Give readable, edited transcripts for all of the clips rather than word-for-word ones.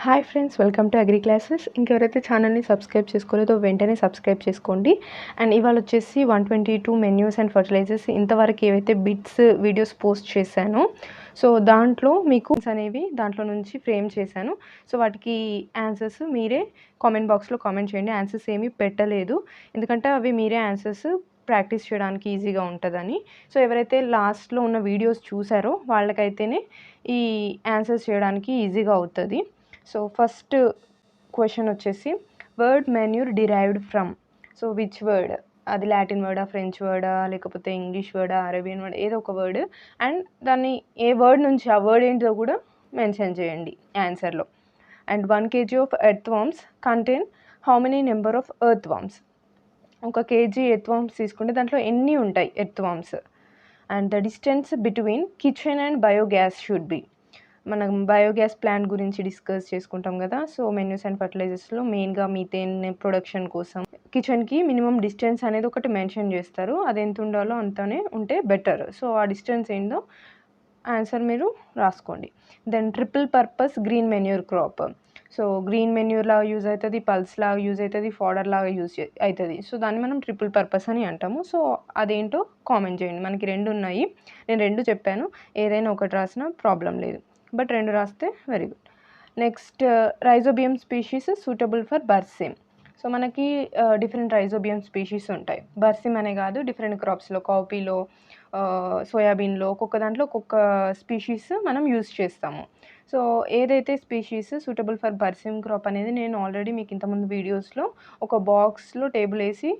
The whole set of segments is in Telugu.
Hi friends, welcome to agri classes. ఇంకెవరైతే ఛానల్ని సబ్స్క్రైబ్ చేసుకోలేదో వెంటనే సబ్స్క్రైబ్ చేసుకోండి. అండ్ ఇవాళ వచ్చేసి 122 మెన్యూస్ అండ్ ఫర్టిలైజర్స్ ఇంతవరకు ఏవైతే బిట్స్ వీడియోస్ పోస్ట్ చేశానో సో దాంట్లో మీకు అనేవి దాంట్లో నుంచి ఫ్రేమ్ చేశాను. సో వాటికి ఆన్సర్స్ మీరే కామెంట్ బాక్స్లో కామెంట్ చేయండి. ఆన్సర్స్ ఏమీ పెట్టలేదు, ఎందుకంటే అవి మీరే ఆన్సర్స్ ప్రాక్టీస్ చేయడానికి ఈజీగా ఉంటుందని. సో ఎవరైతే లాస్ట్లో ఉన్న వీడియోస్ చూసారో వాళ్ళకైతేనే ఈ ఆన్సర్స్ చేయడానికి ఈజీగా అవుతుంది. సో ఫస్ట్ క్వశ్చన్ వచ్చేసి word manure derived from. So which word, అది లాటిన్ వర్డా, ఫ్రెంచ్ వర్డా, లేకపోతే ఇంగ్లీష్ వర్డా, అరేబియన్ వర్డ్, ఏదో ఒక వర్డ్. అండ్ దాన్ని ఏ వర్డ్ నుంచి, ఆ వర్డ్ ఏంటో కూడా మెన్షన్ చేయండి ఆన్సర్లో. And 1 kg of earthworms contain how many number of earthworms. 1 kg earthworms తీసుకుంటే దాంట్లో ఎన్ని ఉంటాయి earthworms. And the distance between kitchen and biogas should be. మనం బయోగ్యాస్ ప్లాంట్ గురించి డిస్కస్ చేసుకుంటాం కదా. సో మెన్యూస్ అండ్ ఫర్టిలైజర్స్లో మెయిన్గా మీథేన్ ప్రొడక్షన్ కోసం కిచెన్కి మినిమం డిస్టెన్స్ అనేది ఒకటి మెన్షన్ చేస్తారు. అది ఎంత ఉండాలో అంతనే ఉంటే బెటర్. సో ఆ డిస్టెన్స్ ఏందో ఆన్సర్ మీరు రాసుకోండి. Then triple purpose green manure crop. So green manure లాగా యూజ్ అవుతుంది, పల్స్ లాగా యూజ్ అవుతుంది, ఫాడర్ లాగా యూజ్ అవుతుంది. సో దాన్ని మనం ట్రిపుల్ పర్పస్ అని అంటాము. సో అదేంటో కామెంట్ చేయండి. మనకి 2 ఉన్నాయి, నేను 2 చెప్పాను. ఏదైనా ఒకటి రాసినా ప్రాబ్లం లేదు, బట్ 2 రాస్తే very good. Next rhizobium species suitable for berseem. So మనకి డిఫరెంట్ రైజోబియం స్పీషీస్ ఉంటాయి. బర్సిమ్ అనే కాదు, డిఫరెంట్ క్రాప్స్లో, కాఫీలో, సోయాబీన్లో, ఒక్కొక్క దాంట్లో ఒక్కొక్క స్పీషీస్ మనం యూజ్ చేస్తాము. సో ఏదైతే species suitable for berseem crop అనేది నేను ఆల్రెడీ మీకు ఇంతకుముందు వీడియోస్లో ఒక బాక్స్లో టేబుల్ వేసి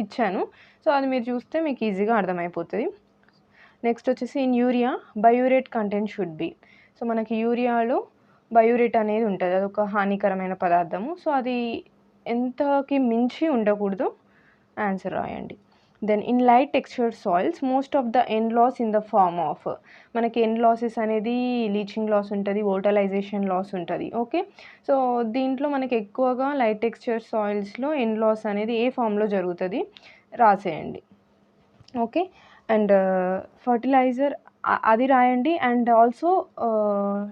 ఇచ్చాను. సో అది మీరు చూస్తే మీకు ఈజీగా అర్థమైపోతుంది. నెక్స్ట్ వచ్చేసి in urea biuret content should be. So మనకి యూరియాలో బయోరేట్ అనేది ఉంటుంది, అదొక హానికరమైన పదార్థము. సో అది ఎంతకి మించి ఉండకూడదు, ఆన్సర్ రాయండి. Then in light textured soils most of the N loss in the form of. మనకి ఎండ్ లాసెస్ అనేది లీచింగ్ లాస్ ఉంటుంది, వోల్టలైజేషన్ లాస్ ఉంటుంది. ఓకే, సో దీంట్లో మనకి ఎక్కువగా లైట్ టెక్స్చర్డ్ సాయిల్స్లో ఎండ్ లాస్ అనేది ఏ ఫామ్లో జరుగుతుంది రాసేయండి. ఓకే, అండ్ ఫర్టిలైజర్ అది రాయండి. అండ్ ఆల్సో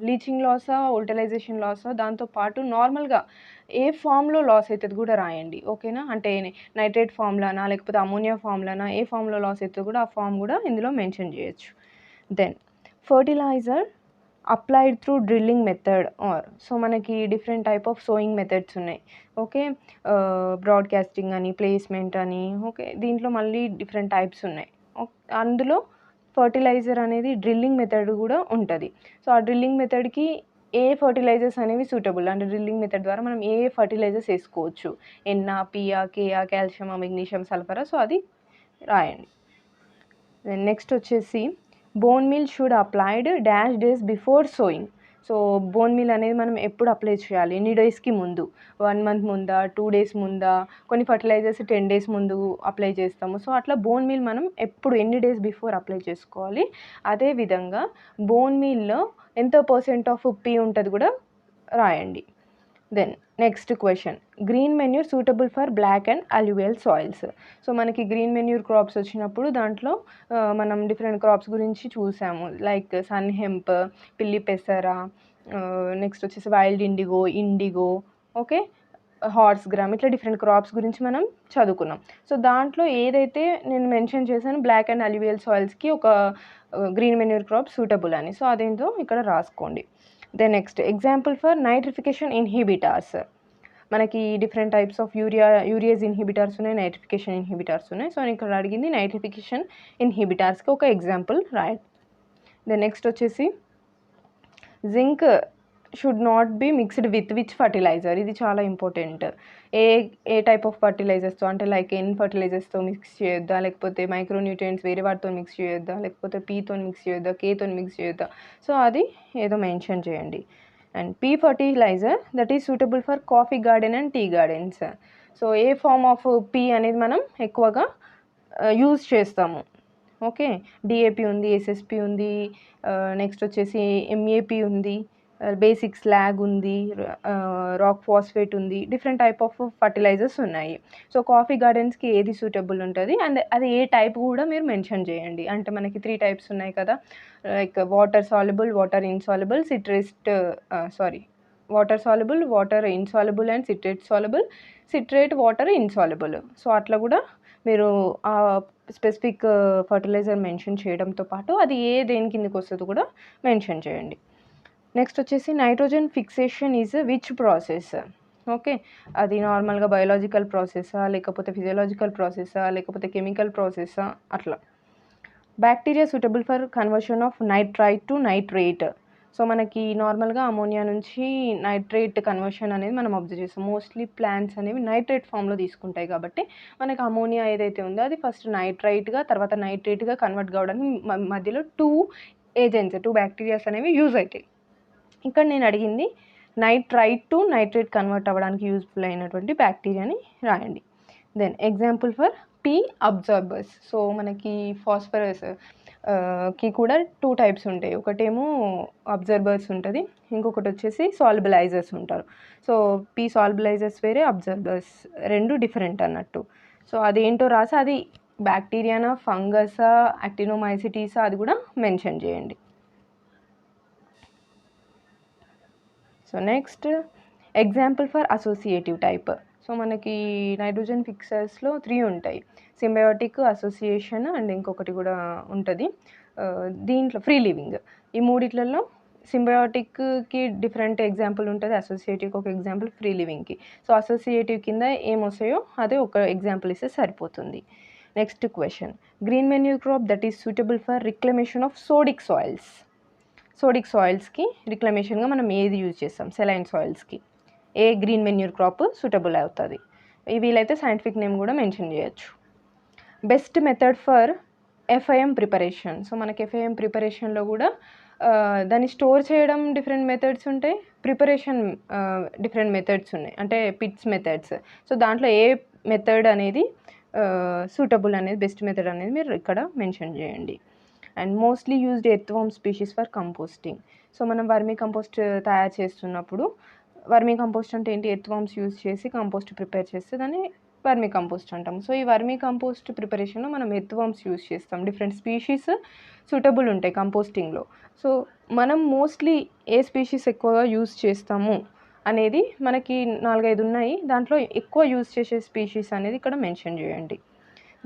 లీచింగ్ లాసా, వోల్టలైజేషన్ లాసా, దాంతోపాటు నార్మల్గా ఏ ఫామ్లో లాస్ అవుతుంది కూడా రాయండి. ఓకేనా, అంటే నైట్రేట్ ఫామ్లానా, లేకపోతే అమోనియా ఫామ్లానా, ఏ ఫామ్లో లాస్ అవుతుంది కూడా ఆ ఫామ్ కూడా ఇందులో మెన్షన్ చేయొచ్చు. Then fertilizer applied through drilling method are. So మనకి different type of sowing methods ఉన్నాయి. ఓకే, బ్రాడ్కాస్టింగ్ అని, ప్లేస్మెంట్ అని. ఓకే, దీంట్లో మళ్ళీ డిఫరెంట్ టైప్స్ ఉన్నాయి. అందులో ఫర్టిలైజర్ అనేది డ్రిల్లింగ్ మెథడ్ కూడా ఉంటుంది. సో ఆ డ్రిల్లింగ్ మెథడ్కి ఏ ఫర్టిలైజర్స్ అనేవి సూటబుల్, అంటే డ్రిల్లింగ్ మెథడ్ ద్వారా మనం ఏ ఫర్టిలైజర్స్ వేసుకోవచ్చు, ఎన్నా, పియా, కేయా, కాల్షియం, మెగ్నీషియం, సల్ఫరా. సో అది రాయండి. నెక్స్ట్ వచ్చేసి bone meal should applied dash days before sowing. So bone meal అనేది మనం ఎప్పుడు అప్లై చేయాలి, ఎన్ని డేస్కి ముందు, 1 month ముందా, 2 days ముందా, కొన్ని ఫర్టిలైజర్స్ 10 days ముందు అప్లై చేస్తాము. సో అట్లా బోన్ మీల్ మనం ఎప్పుడు, ఎన్ని డేస్ బిఫోర్ అప్లై చేసుకోవాలి. అదేవిధంగా బోన్ మీల్లో ఎంత % ఆఫ్ పీ ఉంటుంది కూడా రాయండి. Then next question green manure suitable for black and alluvial soils. So మనకి గ్రీన్ మెన్యూర్ క్రాప్స్ వచ్చినప్పుడు దాంట్లో మనం డిఫరెంట్ క్రాప్స్ గురించి చూసాము, లైక్ సన్ హెంప్, పిల్లి పెసర, నెక్స్ట్ వచ్చేసి wild IndiGo, okay, horse gram, ఇట్లా డిఫరెంట్ క్రాప్స్ గురించి మనం చదువుకున్నాం. సో దాంట్లో ఏదైతే నేను మెన్షన్ చేశాను బ్లాక్ అండ్ అల్యూవియల్ సాయిల్స్కి ఒక గ్రీన్ మెన్యూర్ క్రాప్ సూటబుల్ అని, సో అదేంటో ఇక్కడ రాసుకోండి. Then next example for nitrification inhibitors. మనకి different types of urease inhibitors ఉన్నాయి, నైట్రిఫికేషన్ ఇన్హిబిటార్స్ ఉన్నాయి. సో నేను ఇక్కడ అడిగింది నైట్రిఫికేషన్ ఇన్హిబిటార్స్కి ఒక ఎగ్జాంపుల్ రాయండి. దెన్ నెక్స్ట్ వచ్చేసి zinc should not be mixed with which fertilizer. ఇది చాలా ఇంపార్టెంట్. ఏ టైప్ ఆఫ్ ఫర్టిలైజర్స్తో, అంటే లైక్ ఎన్ ఫర్టిలైజర్స్తో మిక్స్ చేయొద్దా, లేకపోతే మైక్రోన్యూట్రియంట్స్ వేరే వాటితో మిక్స్ చేయొద్దా, లేకపోతే పీతో మిక్స్ చేయొద్దా, కేతో మిక్స్ చేయొద్దా. సో అది ఏదో మెన్షన్ చేయండి. And P fertiliser that is suitable for coffee garden and tea gardens. So ఏ ఫార్మ్ ఆఫ్ పీ అనేది మనం ఎక్కువగా యూజ్ చేస్తాము. ఓకే, డిఏపి ఉంది, ఎస్ఎస్పి ఉంది, నెక్స్ట్ వచ్చేసి ఎంఏపి ఉంది, బేసిక్ స్లాగ్ ఉంది, రాక్ ఫాస్ఫేట్ ఉంది, డిఫరెంట్ టైప్ ఆఫ్ ఫర్టిలైజర్స్ ఉన్నాయి. సో కాఫీ గార్డెన్స్కి ఏది సూటబుల్ ఉంటుంది అండ్ అది ఏ టైప్ కూడా మీరు మెన్షన్ చేయండి. అంటే మనకి 3 types ఉన్నాయి కదా, like water soluble, water insoluble, water soluble, water insoluble and citrate soluble, citrate water insoluble. So అట్లా కూడా మీరు ఆ స్పెసిఫిక్ ఫర్టిలైజర్ మెన్షన్ చేయడంతో పాటు అది దేని కిందకి వస్తుందో కూడా మెన్షన్ చేయండి. నెక్స్ట్ వచ్చేసి nitrogen fixation is which process? Okay, అది నార్మల్గా బయోలాజికల్ ప్రాసెసా, లేకపోతే ఫిజియోలాజికల్ ప్రాసెసా, లేకపోతే కెమికల్ ప్రాసెసా, అట్లా. Bacteria suitable for conversion of nitrite to nitrate. So మనకి నార్మల్గా అమోనియా నుంచి నైట్రేట్ కన్వర్షన్ అనేది మనం అబ్జర్వ్ చేస్తాం. మోస్ట్లీ ప్లాంట్స్ అనేవి నైట్రేట్ ఫామ్లో తీసుకుంటాయి కాబట్టి మనకి అమోనియా ఏదైతే ఉందో అది ఫస్ట్ నైట్రైట్గా తర్వాత నైట్రేట్గా కన్వర్ట్ కావడానికి మధ్యలో టూ బ్యాక్టీరియాస్ అనేవి యూజ్ అవుతాయి. ఇక్కడ నేను అడిగింది నైట్రైట్ టు నైట్రేట్ కన్వర్ట్ అవ్వడానికి యూజ్ఫుల్ అయినటువంటి బ్యాక్టీరియాని రాయండి. Then example for P absorbers. So మనకి ఫాస్ఫరస్ కి కూడా 2 టైప్స్ ఉంటాయి. ఒకటేమో అబ్జర్బర్స్ ఉంటుంది, ఇంకొకటి వచ్చేసి సాల్బిలైజర్స్ ఉంటారు. సో పీ సాల్బిలైజర్స్ వేరే, అబ్జర్బర్స్ రెండు డిఫరెంట్ అన్నట్టు. సో అదేంటో రాసి అది బ్యాక్టీరియానా, ఫంగసా, యాక్టినోమైసిటీసా అది కూడా మెన్షన్ చేయండి. So next example for associative type. So మనకి నైట్రోజన్ ఫిక్సర్స్లో 3 ఉంటాయి, సింబయోటిక్, అసోసియేషన్ అండ్ ఇంకొకటి కూడా ఉంటుంది. దీంట్లో ఫ్రీ లివింగ్. ఈ మూడిట్లలో సింబయోటిక్కి డిఫరెంట్ ఎగ్జాంపుల్ ఉంటుంది, అసోసియేటివ్కి ఒక ఎగ్జాంపుల్, ఫ్రీ లివింగ్కి. సో అసోసియేటివ్ కింద ఏమొస్తాయో అదే ఒక ఎగ్జాంపుల్ ఇస్తే సరిపోతుంది. Next question, green manure crop that is suitable for reclamation of sodic soils. Sodic సాయిల్స్కి రిక్లమేషన్గా మనం ఏది యూజ్ చేస్తాం? సెలైన్ సాయిల్స్కి ఏ గ్రీన్ మెన్యూర్ క్రాప్ సూటబుల్ అవుతుంది? వీలైతే సైంటిఫిక్ నేమ్ కూడా మెన్షన్ చేయొచ్చు. Best method for FIM preparation. So మనకి ఎఫ్ఐఎం ప్రిపరేషన్లో కూడా దాన్ని స్టోర్ చేయడం డిఫరెంట్ మెథడ్స్ ఉంటాయి, ప్రిపరేషన్ డిఫరెంట్ మెథడ్స్ ఉన్నాయి, అంటే పిట్స్ మెథడ్స్. సో దాంట్లో ఏ మెథడ్ అనేది సూటబుల్ అనేది, బెస్ట్ మెథడ్ అనేది మీరు ఇక్కడ మెన్షన్ చేయండి. And mostly used earthworm species for composting. So మనం వర్మీ కంపోస్ట్ తయారు చేస్తున్నప్పుడు, వర్మీ కంపోస్ట్ అంటే ఏంటి? ఎర్త్వార్మ్స్ యూజ్ చేసి కంపోస్ట్ ప్రిపేర్ చేస్తే దాన్ని వర్మీ కంపోస్ట్ అంటాం. సో ఈ వర్మీ కంపోస్ట్ ప్రిపరేషన్లో మనం ఎర్త్వార్మ్స్ యూజ్ చేస్తాం, డిఫరెంట్ స్పీషీస్ సూటబుల్ ఉంటాయి కంపోస్టింగ్లో. సో మనం మోస్ట్లీ ఏ స్పీషీస్ ఎక్కువగా యూజ్ చేస్తాము అనేది మనకి 4-5 ఉన్నాయి, దాంట్లో ఎక్కువ యూజ్ చేసే స్పీషీస్ అనేది ఇక్కడ మెన్షన్ చేయండి.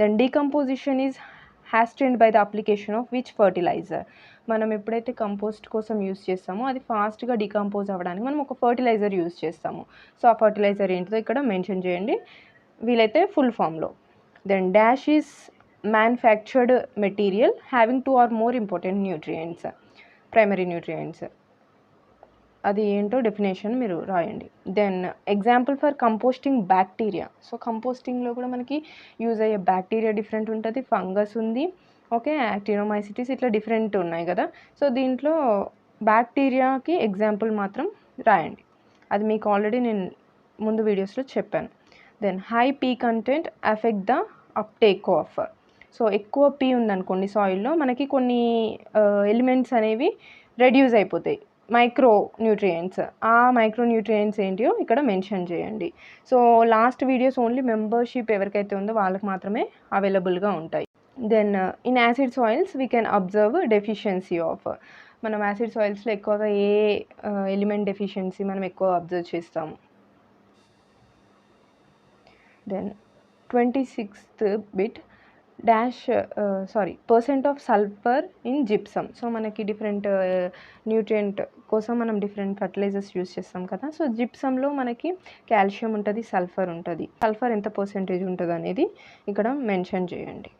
Then decomposition is hastened by the application of which fertilizer. మనం ఎప్పుడైతే కంపోస్ట్ కోసం యూజ్ చేస్తామో అది ఫాస్ట్గా డికంపోజ్ అవ్వడానికి మనం ఒక ఫర్టిలైజర్ యూజ్ చేస్తాము. సో ఆ ఫర్టిలైజర్ ఏంటిదో ఇక్కడ మెన్షన్ చేయండి, వీలైతే ఫుల్ ఫామ్లో. Then dash is manufactured material having 2 or more important nutrients, primary nutrients. అది ఏంటో డెఫినేషన్ మీరు రాయండి. Then example for composting bacteria. So కంపోస్టింగ్లో కూడా మనకి యూజ్ అయ్యే బ్యాక్టీరియా డిఫరెంట్ ఉంటుంది, ఫంగస్ ఉంది, ఓకే, యాక్టినోమైసిటీస్, ఇట్లా డిఫరెంట్ ఉన్నాయి కదా. సో దీంట్లో బ్యాక్టీరియాకి ఎగ్జాంపుల్ మాత్రం రాయండి, అది మీకు ఆల్రెడీ నేను ముందు వీడియోస్లో చెప్పాను. Then high P content affect the uptake of. So ఎక్కువ పీ ఉందనుకోండి సాయిల్లో, మనకి కొన్ని ఎలిమెంట్స్ అనేవి రెడ్యూస్ అయిపోతాయి, మైక్రో న్యూట్రియంట్స్. ఆ మైక్రో న్యూట్రియంట్స్ ఏంటియో ఇక్కడ మెన్షన్ చేయండి. So last videos only membership ఎవరికైతే ఉందో వాళ్ళకి మాత్రమే అవైలబుల్గా ఉంటాయి. Then in acid soils we can observe deficiency of. మనం యాసిడ్ సాయిల్స్లో ఎక్కువగా ఏ ఎలిమెంట్ డెఫిషియన్సీ మనం ఎక్కువ అబ్జర్వ్ చేస్తాము? Then 26th bit percent of sulphur in gypsum. So మనకి డిఫరెంట్ న్యూట్రియంట్ కోసం మనం డిఫరెంట్ ఫర్టిలైజర్స్ యూజ్ చేస్తాం కదా. సో జిప్సంలో మనకి కాల్షియం ఉంటుంది, సల్ఫర్ ఉంటుంది. సల్ఫర్ ఎంత పర్సెంటేజ్ ఉంటుంది అనేది ఇక్కడ మెన్షన్ చేయండి.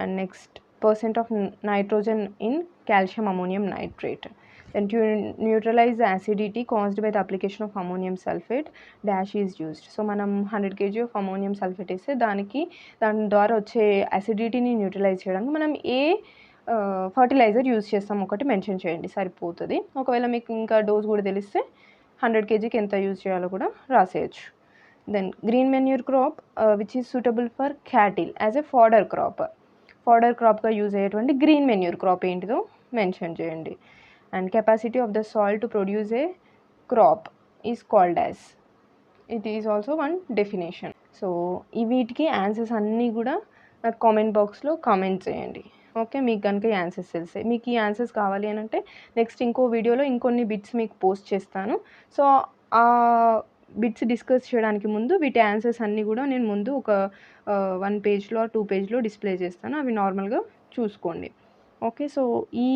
And next percent of nitrogen in calcium ammonium nitrate. Then to neutralize the acidity caused by the application of ammonium sulfate, dash is used. So మనం 100 kg ఆఫ్ అమోనియం సల్ఫేట్ వేస్తే దాని ద్వారా వచ్చే అసిడిటీని న్యూట్రలైజ్ చేయడానికి మనం ఏ ఫర్టిలైజర్ యూజ్ చేస్తాం ఒకటి మెన్షన్ చేయండి, సరిపోతుంది. ఒకవేళ మీకు ఇంకా డోస్ కూడా తెలిస్తే 100 kgకి ఎంత యూజ్ చేయాలో కూడా రాసేయచ్చు. Then green manure crop which is suitable for cattle as a fodder crop. Fodder క్రాప్గా యూజ్ అయ్యేటువంటి గ్రీన్ మెన్యూర్ క్రాప్ ఏంటిదో మెన్షన్ చేయండి. And capacity of the soil to produce a crop is called as. It is also one definition. So ఈ వీటికి ఆన్సర్స్ అన్నీ కూడా నాకు కామెంట్ బాక్స్లో కామెంట్ చేయండి. ఓకే. మీకు గనుక ఈ ఆన్సర్స్ తెలిసాయి. మీకు ఈ ఆన్సర్స్ కావాలి అనంటే నెక్స్ట్ ఇంకో వీడియోలో ఇంకొన్ని బిట్స్ మీకు పోస్ట్ చేస్తాను. సో, ఆ బిట్స్ డిస్కస్ చేయడానికి ముందు వీటి ఆన్సర్స్ అన్నీ గూడా నేను ముందు ఒక 1 పేజ్‌లో, 2 పేజ్‌లో డిస్‌ప్లే చేస్తాను. అవి నార్మల్‌గా చూసుకోండి. ఓకే. సో, ఈ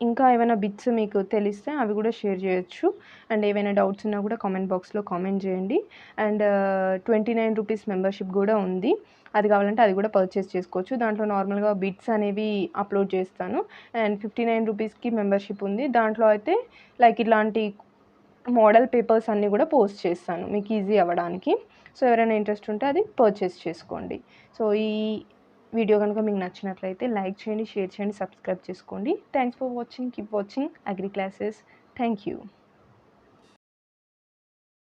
ఇంకా ఏమైనా బిట్స్ మీకు తెలిస్తే అవి గూడా షేర్ జేయొచ్చు. అండ్ ఏవైనా డౌట్స్ ఉన్నా గూడా కామెంట్ బాక్స్‌లో కామెంట్ జేయండి. అండ్ ₹29 మెంబర్‌షిప్ గూడా ఉంది. అది కావాలంటే అది కూడా పర్చేస్ చేసుకోవచ్చు. దాంట్లో నార్మల్‌గా బిట్స్ అనేవి అప్‌లోడ్ చేస్తాను. అండ్ ₹59కి మెంబర్‌షిప్ ఉంది. దాంట్లో అయితే లైక్ ఇట్లాంటి మోడల్ పేపర్స్ అన్నీ కూడా పోస్ట్ చేస్తాను మీకు ఈజీ అవ్వడానికి. సో, ఎవరైనా ఇంట్రెస్ట్ ఉంటే అది పర్చేస్ చేసుకోండి. సో, ఈ వీడియో గనుక మీకు నచ్చినట్లయితే లైక్ చేయండి, షేర్ చేయండి, సబ్స్క్రైబ్ చేసుకోండి. Thanks for watching. Keep watching agri classes. Thank you.